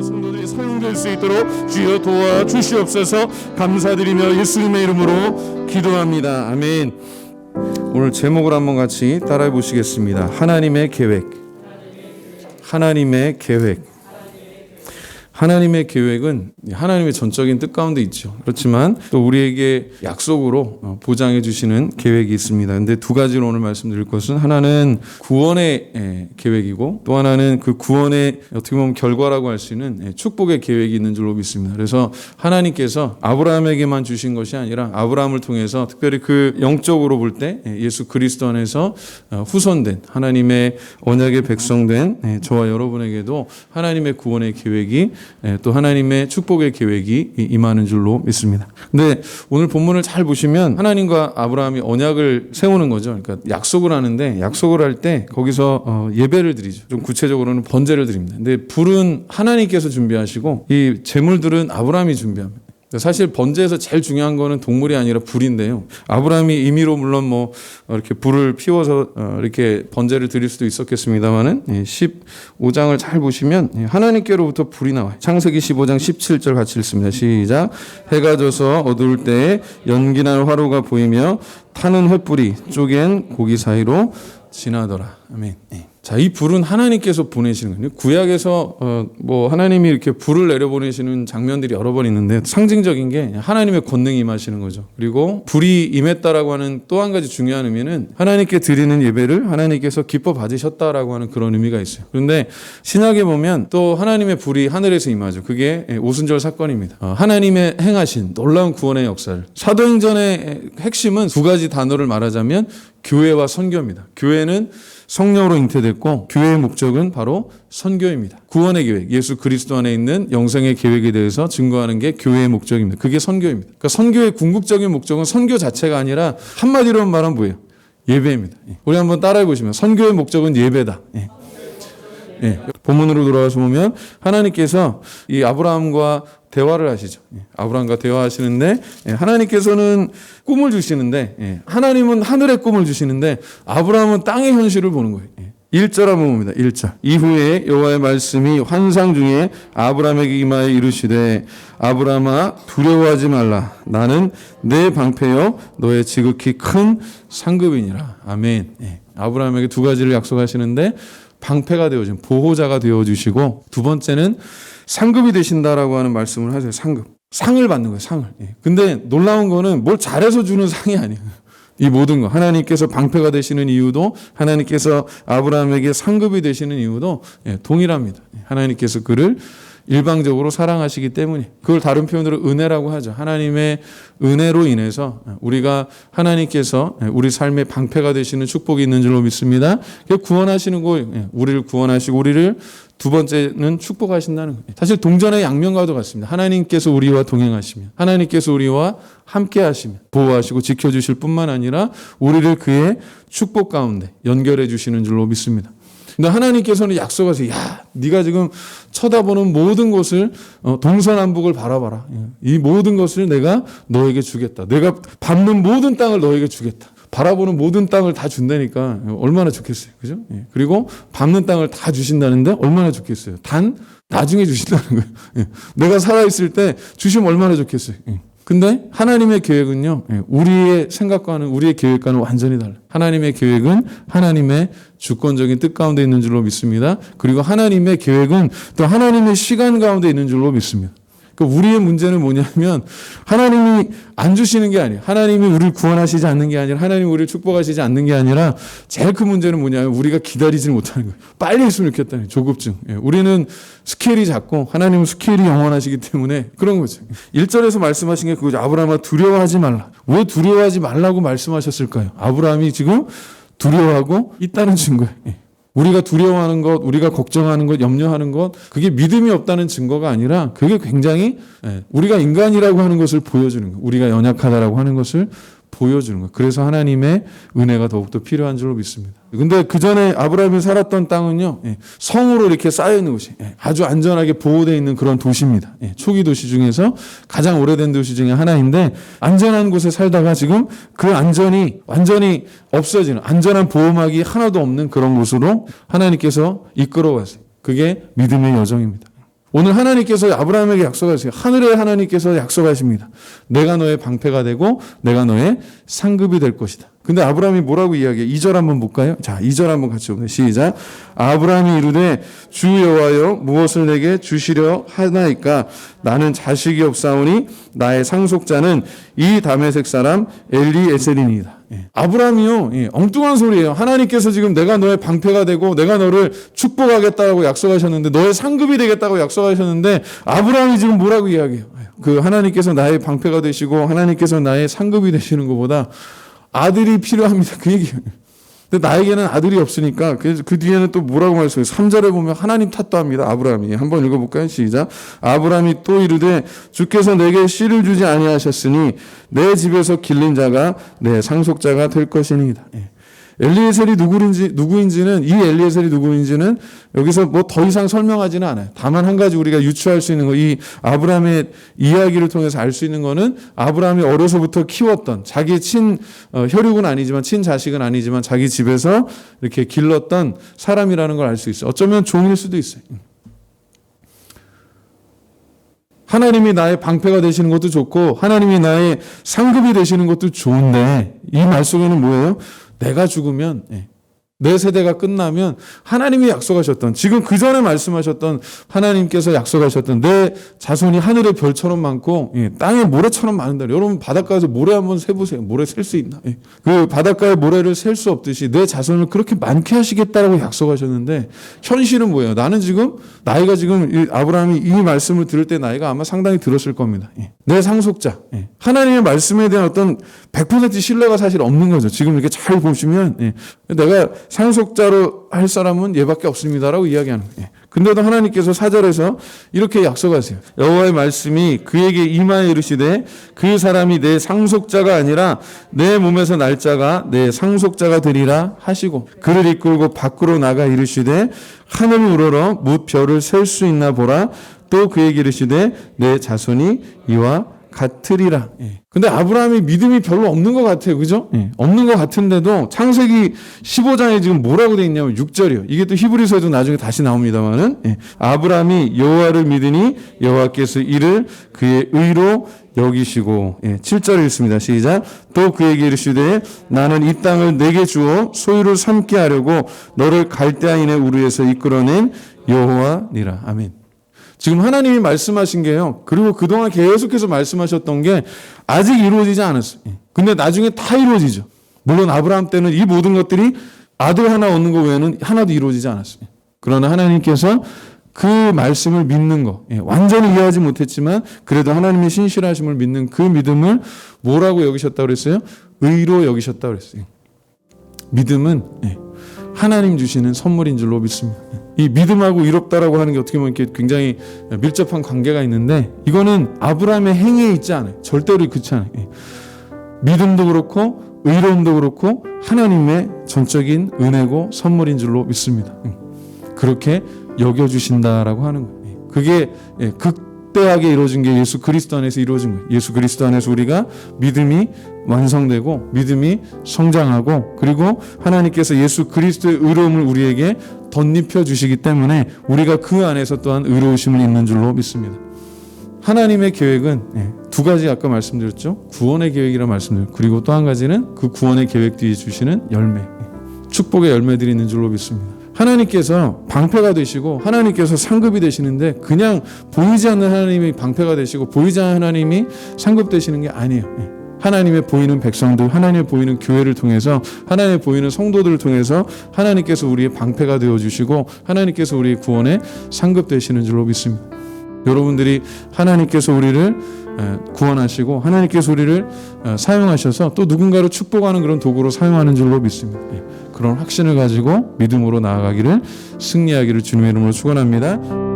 성도들이 사용될 수 있도록 주여 도와주시옵소서. 감사드리며 예수님의 이름으로 기도합니다. 아멘. 오늘 제목을 한번 같이 따라해 보시겠습니다. 하나님의 계획. 하나님의 계획. 하나님의 계획은 하나님의 전적인 뜻 가운데 있죠. 그렇지만 또 우리에게 약속으로 보장해 주시는 계획이 있습니다. 그런데 두 가지로 오늘 말씀드릴 것은, 하나는 구원의 계획이고, 또 하나는 그 구원의 어떻게 보면 결과라고 할 수 있는 축복의 계획이 있는 줄로 믿습니다. 그래서 하나님께서 아브라함에게만 주신 것이 아니라 아브라함을 통해서 특별히 그 영적으로 볼 때 예수 그리스도 안에서 후손된 하나님의 언약의 백성된 저와 여러분에게도 하나님의 구원의 계획이, 또 하나님의 축복의 계획이 임하는 줄로 믿습니다. 근데 오늘 본문을 잘 보시면 하나님과 아브라함이 언약을 세우는 거죠. 그러니까 약속을 하는데, 약속을 할 때 거기서 예배를 드리죠. 좀 구체적으로는 번제를 드립니다. 근데 불은 하나님께서 준비하시고 이 제물들은 아브라함이 준비합니다. 사실 번제에서 제일 중요한 거는 동물이 아니라 불인데요. 아브라함이 임의로 물론 이렇게 불을 피워서 이렇게 번제를 드릴 수도 있었겠습니다만은 15장을 잘 보시면 하나님께로부터 불이 나와요. 창세기 15장 17절 같이 읽습니다. 시작. 해가 져서 어두울 때에 연기난 화로가 보이며 타는 횃불이 쪼갠 고기 사이로 지나더라. 아멘. 자, 이 불은 하나님께서 보내시는 거예요. 구약에서 하나님이 이렇게 불을 내려보내시는 장면들이 여러 번 있는데, 상징적인 게 하나님의 권능이 임하시는 거죠. 그리고 불이 임했다라고 하는 또 한 가지 중요한 의미는 하나님께 드리는 예배를 하나님께서 기뻐 받으셨다라고 하는 그런 의미가 있어요. 그런데 신약에 보면 또 하나님의 불이 하늘에서 임하죠. 그게 오순절 사건입니다. 하나님의 행하신 놀라운 구원의 역사를, 사도행전의 핵심은 두 가지 단어를 말하자면 교회와 선교입니다. 교회는 성령으로 잉태됐고, 교회의 목적은 바로 선교입니다. 구원의 계획, 예수 그리스도 안에 있는 영생의 계획에 대해서 증거하는 게 교회의 목적입니다. 그게 선교입니다. 그러니까 선교의 궁극적인 목적은 선교 자체가 아니라 한마디로 말하면 뭐예요? 예배입니다. 우리 한번 따라해 보시면, 선교의 목적은 예배다. 본문으로 돌아가서 보면 하나님께서 이 아브라함과 대화를 하시죠. 아브라함과 대화하시는데, 하나님께서는 꿈을 주시는데, 하나님은 하늘의 꿈을 주시는데 아브라함은 땅의 현실을 보는 거예요. 1절 한번 봅니다. 1절. 이후에 여호와의 말씀이 환상 중에 아브라함에게 임하여 이르시되, 아브라함아 두려워하지 말라. 나는 내 방패여 너의 지극히 큰 상급이니라. 아멘. 아브라함에게 두 가지를 약속하시는데, 방패가 되어주신 보호자가 되어주시고, 두 번째는 상급이 되신다라고 하는 말씀을 하세요. 상급. 상을 받는 거예요. 상을. 근데 놀라운 거는 뭘 잘해서 주는 상이 아니에요. 이 모든 거. 하나님께서 방패가 되시는 이유도, 하나님께서 아브라함에게 상급이 되시는 이유도 동일합니다. 하나님께서 그를 일방적으로 사랑하시기 때문에. 그걸 다른 표현으로 은혜라고 하죠. 하나님의 은혜로 인해서 우리가 하나님께서 우리 삶의 방패가 되시는 축복이 있는 줄로 믿습니다. 구원하시는 거예요. 우리를 구원하시고 우리를 두 번째는 축복하신다는 거예요. 사실 동전의 양면과도 같습니다. 하나님께서 우리와 동행하시면, 하나님께서 우리와 함께 하시면 보호하시고 지켜주실 뿐만 아니라 우리를 그의 축복 가운데 연결해 주시는 줄로 믿습니다. 근데 하나님께서는 약속하세요. 야, 네가 지금 쳐다보는 모든 것을, 동서남북을 바라봐라. 이 모든 것을 내가 너에게 주겠다. 내가 밟는 모든 땅을 너에게 주겠다. 바라보는 모든 땅을 다 준다니까 얼마나 좋겠어요. 그죠? 그리고 밟는 땅을 다 주신다는데 얼마나 좋겠어요. 단 나중에 주신다는 거예요. 내가 살아있을 때 주시면 얼마나 좋겠어요. 근데 하나님의 계획은요, 우리의 생각과는, 우리의 계획과는 완전히 달라요. 하나님의 계획은 하나님의 주권적인 뜻 가운데 있는 줄로 믿습니다. 그리고 하나님의 계획은 또 하나님의 시간 가운데 있는 줄로 믿습니다. 그러니까 우리의 문제는 뭐냐면, 하나님이 안 주시는 게 아니에요. 하나님이 우리를 구원하시지 않는 게 아니라, 하나님이 우리를 축복하시지 않는 게 아니라, 제일 큰 문제는 뭐냐면 우리가 기다리지 못하는 거예요. 빨리 했으면 좋겠다는 조급증. 우리는 스케일이 작고 하나님은 스케일이 영원하시기 때문에 그런 거죠. 1절에서 말씀하신 게 그거죠. 아브라함아 두려워하지 말라. 왜 두려워하지 말라고 말씀하셨을까요? 아브라함이 지금 두려워하고 있다는 증거예요. 우리가 두려워하는 것, 우리가 걱정하는 것, 염려하는 것, 그게 믿음이 없다는 증거가 아니라, 그게 굉장히 우리가 인간이라고 하는 것을 보여주는 거예요. 우리가 연약하다라고 하는 것을 보여주는 거예요. 그래서 하나님의 은혜가 더욱더 필요한 줄로 믿습니다. 근데 그 전에 아브라함이 살았던 땅은요, 성으로 이렇게 쌓여있는 곳이 아주 안전하게 보호되어 있는 그런 도시입니다. 초기 도시 중에서 가장 오래된 도시 중에 하나인데, 안전한 곳에 살다가 지금 그 안전이 완전히 없어지는, 안전한 보호막이 하나도 없는 그런 곳으로 하나님께서 이끌어 가세요. 그게 믿음의 여정입니다. 오늘 하나님께서 아브라함에게 약속하세요. 하늘의 하나님께서 약속하십니다. 내가 너의 방패가 되고 내가 너의 상급이 될 것이다. 근데 아브라함이 뭐라고 이야기해? 2절 한번 볼까요? 자, 2절 한번 같이 보세요. 시작. 아브라함이 이르되 주 여호와여 무엇을 내게 주시려 하나이까? 나는 자식이 없사오니 나의 상속자는 이 다메섹 사람 엘리에셀이니이다. 아브라함이요, 엉뚱한 소리예요. 하나님께서 지금 내가 너의 방패가 되고 내가 너를 축복하겠다고 약속하셨는데, 너의 상급이 되겠다고 약속하셨는데, 아브라함이 지금 뭐라고 이야기해요? 그 하나님께서 나의 방패가 되시고 하나님께서 나의 상급이 되시는 것보다 아들이 필요합니다. 그 얘기예요. 근데 나에게는 아들이 없으니까 그 뒤에는 또 뭐라고 말씀해요? 3절에 보면 하나님 탓도 합니다. 아브라함이. 한번 읽어볼까요? 시작. 아브라함이 또 이르되 주께서 내게 씨를 주지 아니하셨으니 내 집에서 길린 자가 내 상속자가 될 것이니이다. 엘리에셀이 누구인지는, 이 엘리에셀이 누구인지는 여기서 뭐 더 이상 설명하지는 않아요. 다만 한 가지 우리가 유추할 수 있는 거, 이 아브라함의 이야기를 통해서 알 수 있는 거는 아브라함이 어려서부터 키웠던 자기 혈육은 아니지만, 친자식은 아니지만 자기 집에서 이렇게 길렀던 사람이라는 걸 알 수 있어요. 어쩌면 종일 수도 있어요. 하나님이 나의 방패가 되시는 것도 좋고 하나님이 나의 상급이 되시는 것도 좋은데, 이 말 속에는 뭐예요? 내가 죽으면, 내 세대가 끝나면 하나님이 약속하셨던, 지금 그 전에 말씀하셨던, 하나님께서 약속하셨던 내 자손이 하늘의 별처럼 많고 땅의 모래처럼 많은다. 여러분 바닷가에서 모래 한번 세보세요. 모래 셀 수 있나? 그 바닷가의 모래를 셀 수 없듯이 내 자손을 그렇게 많게 하시겠다라고 약속하셨는데, 현실은 뭐예요? 나는 지금 나이가 지금 아브라함이 이 말씀을 들을 때 나이가 아마 상당히 들었을 겁니다. 내 상속자, 하나님의 말씀에 대한 어떤 100% 신뢰가 사실 없는 거죠. 지금 이렇게 잘 보시면 내가 상속자로 할 사람은 얘밖에 없습니다라고 이야기하는 거예요. 근데도 하나님께서 4절에서 이렇게 약속하세요. 여호와의 말씀이 그에게 임하여 이르시되 그 사람이 내 상속자가 아니라 내 몸에서 날 자가 내 상속자가 되리라 하시고, 그를 이끌고 밖으로 나가 이르시되 하늘을 우러러 뭇 별을 셀 수 있나 보라. 또 그에게 이르시되 내 자손이 이와 같으리라. 근데 아브라함이 믿음이 별로 없는 것 같아요. 그죠? 없는 것 같은데도 창세기 15장에 지금 뭐라고 되어 있냐면 6절이요. 이게 또 히브리서에도 나중에 다시 나옵니다만은, 아브라함이 여호와를 믿으니 여호와께서 이를 그의 의로 여기시고, 7절 읽습니다. 시작. 또 그에게 이르시되 나는 이 땅을 내게 주어 소유를 삼게 하려고 너를 갈대아인의 우르에서 이끌어낸 여호와니라. 아멘. 지금 하나님이 말씀하신 게요, 그리고 그동안 계속해서 말씀하셨던 게 아직 이루어지지 않았어요. 근데 나중에 다 이루어지죠. 물론 아브라함 때는 이 모든 것들이 아들 하나 얻는 것 외에는 하나도 이루어지지 않았어요. 그러나 하나님께서 그 말씀을 믿는 거, 완전히 이해하지 못했지만 그래도 하나님의 신실하심을 믿는 그 믿음을 뭐라고 여기셨다고 그랬어요? 의로 여기셨다고 그랬어요. 믿음은 하나님 주시는 선물인 줄로 믿습니다. 이 믿음하고 의롭다라고 하는 게 어떻게 보면 이렇게 굉장히 밀접한 관계가 있는데, 이거는 아브라함의 행위에 있지 않아요. 절대로 그렇지 않아요. 믿음도 그렇고 의로움도 그렇고 하나님의 전적인 은혜고 선물인 줄로 믿습니다. 그렇게 여겨주신다라고 하는 거예요. 그게 극대하게 이루어진 게 예수 그리스도 안에서 이루어진 거예요. 예수 그리스도 안에서 우리가 믿음이 완성되고 믿음이 성장하고, 그리고 하나님께서 예수 그리스도의 의로움을 우리에게 덧입혀 주시기 때문에 우리가 그 안에서 또한 의로우심을 입는 줄로 믿습니다. 하나님의 계획은 두 가지 아까 말씀드렸죠. 구원의 계획이라 말씀드렸고, 그리고 또 한 가지는 그 구원의 계획 뒤에 주시는 열매, 축복의 열매들이 있는 줄로 믿습니다. 하나님께서 방패가 되시고 하나님께서 상급이 되시는데, 그냥 보이지 않는 하나님이 방패가 되시고 보이지 않는 하나님이 상급 되시는 게 아니에요. 하나님의 보이는 백성들, 하나님의 보이는 교회를 통해서, 하나님의 보이는 성도들을 통해서 하나님께서 우리의 방패가 되어주시고 하나님께서 우리의 구원에 상급 되시는 줄로 믿습니다. 여러분들이 하나님께서 우리를 구원하시고 하나님께서 우리를 사용하셔서 또 누군가를 축복하는 그런 도구로 사용하는 줄로 믿습니다. 그런 확신을 가지고 믿음으로 나아가기를, 승리하기를 주님의 이름으로 축원합니다.